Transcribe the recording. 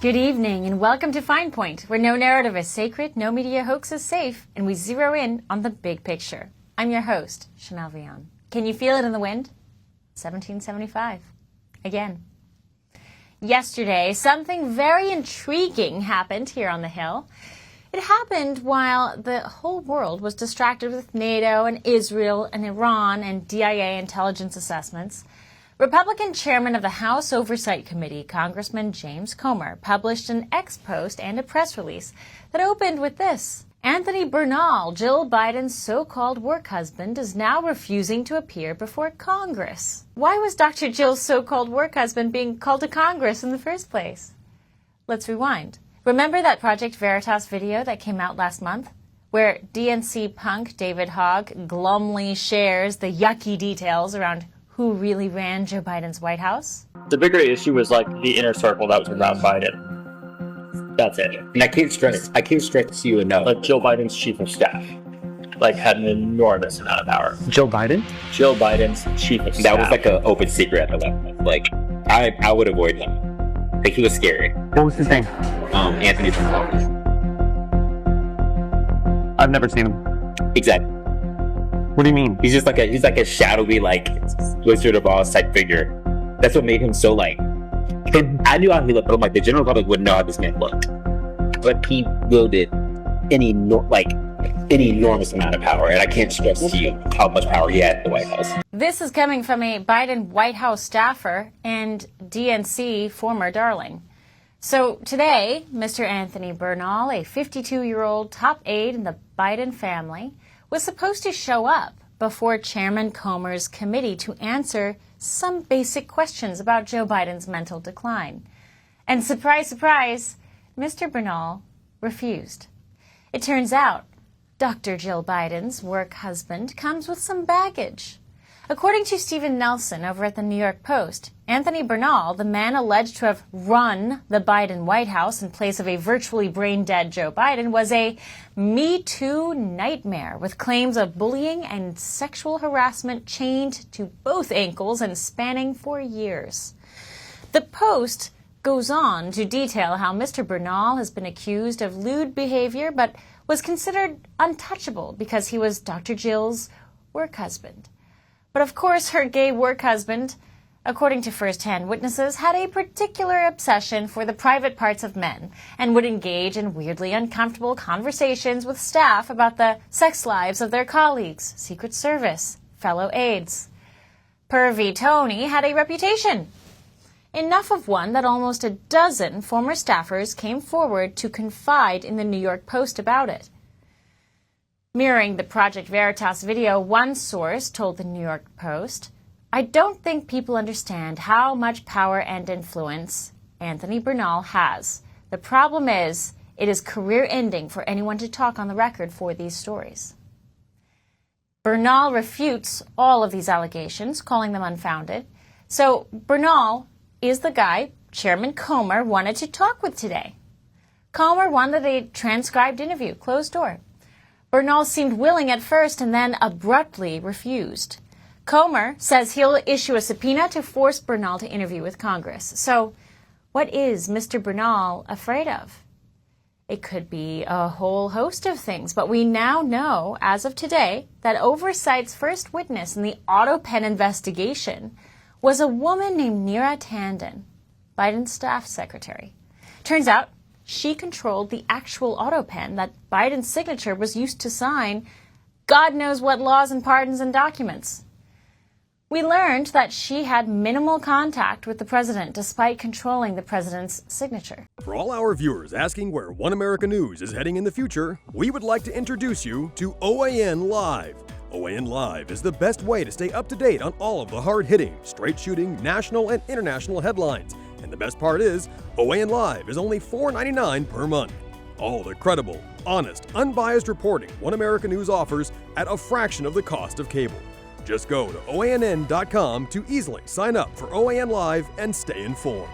Good evening and welcome to Fine Point, where no narrative is sacred, no media hoax is safe, and we zero in on the big picture. I'm your host, Chanel Rion. Can you feel it in the wind? 1775. Again. Yesterday, something very intriguing happened here on the Hill. It happened while the whole world was distracted with NATO and Israel and Iran and DIA intelligence assessments. Republican chairman of the House Oversight Committee, Congressman James Comer, published an X post and a press release that opened with this. Anthony Bernal, Jill Biden's so-called work husband, is now refusing to appear before Congress. Why was Dr. Jill's so-called work husband being called to Congress in the first place? Let's rewind. Remember that Project Veritas video that came out last month, where DNC punk David Hogg glumly shares the yucky details around who really ran Joe Biden's White House? The bigger issue was like the inner circle that was around Biden. That's it. And I can't stress to you enough. Like Joe Biden's chief of staff, like had an enormous amount of power. Joe Biden? Joe Biden's chief of staff. That was like an open secret at the level. Like I would avoid him. Like he was scary. What was his name? Anthony Bernal. I've never seen him. Exactly. What do you mean? He's like a shadowy, like Wizard of Oz type figure. That's what made him so like. I knew how he looked, but I'm like the general public wouldn't know how this man looked. But he wielded an enormous amount of power, and I can't stress to you how much power he had at the White House. This is coming from a Biden White House staffer and DNC former darling. So today, Mr. Anthony Bernal, a 52-year-old top aide in the Biden family, was supposed to show up before Chairman Comer's committee to answer some basic questions about Joe Biden's mental decline. And surprise, surprise, Mr. Bernal refused. It turns out Dr. Jill Biden's work husband comes with some baggage. According to Stephen Nelson over at the New York Post, Anthony Bernal, the man alleged to have run the Biden White House in place of a virtually brain-dead Joe Biden, was a Me Too nightmare with claims of bullying and sexual harassment chained to both ankles and spanning for years. The Post goes on to detail how Mr. Bernal has been accused of lewd behavior but was considered untouchable because he was Dr. Jill's work husband. But of course, her gay work husband, according to first-hand witnesses, had a particular obsession for the private parts of men and would engage in weirdly uncomfortable conversations with staff about the sex lives of their colleagues, Secret Service, fellow aides. Pervy Tony had a reputation. Enough of one that almost a dozen former staffers came forward to confide in the New York Post about it. Mirroring the Project Veritas video, one source told the New York Post, "I don't think people understand how much power and influence Anthony Bernal has. The problem is, it is career-ending for anyone to talk on the record for these stories." Bernal refutes all of these allegations, calling them unfounded. So Bernal is the guy Chairman Comer wanted to talk with today. Comer wanted a transcribed interview, closed door. Bernal seemed willing at first and then abruptly refused. Comer says he'll issue a subpoena to force Bernal to interview with Congress. So what is Mr. Bernal afraid of? It could be a whole host of things, but we now know, as of today, that Oversight's first witness in the AutoPen investigation was a woman named Neera Tanden, Biden's staff secretary. Turns out, she controlled the actual AutoPen that Biden's signature was used to sign God knows what laws and pardons and documents. We learned that she had minimal contact with the president despite controlling the president's signature. For all our viewers asking where One America News is heading in the future, we would like to introduce you to OAN Live. OAN Live is the best way to stay up to date on all of the hard-hitting, straight-shooting, national and international headlines. And the best part is, OAN Live is only $4.99 per month. All the credible, honest, unbiased reporting One America News offers at a fraction of the cost of cable. Just go to OANN.com to easily sign up for OAN Live and stay informed.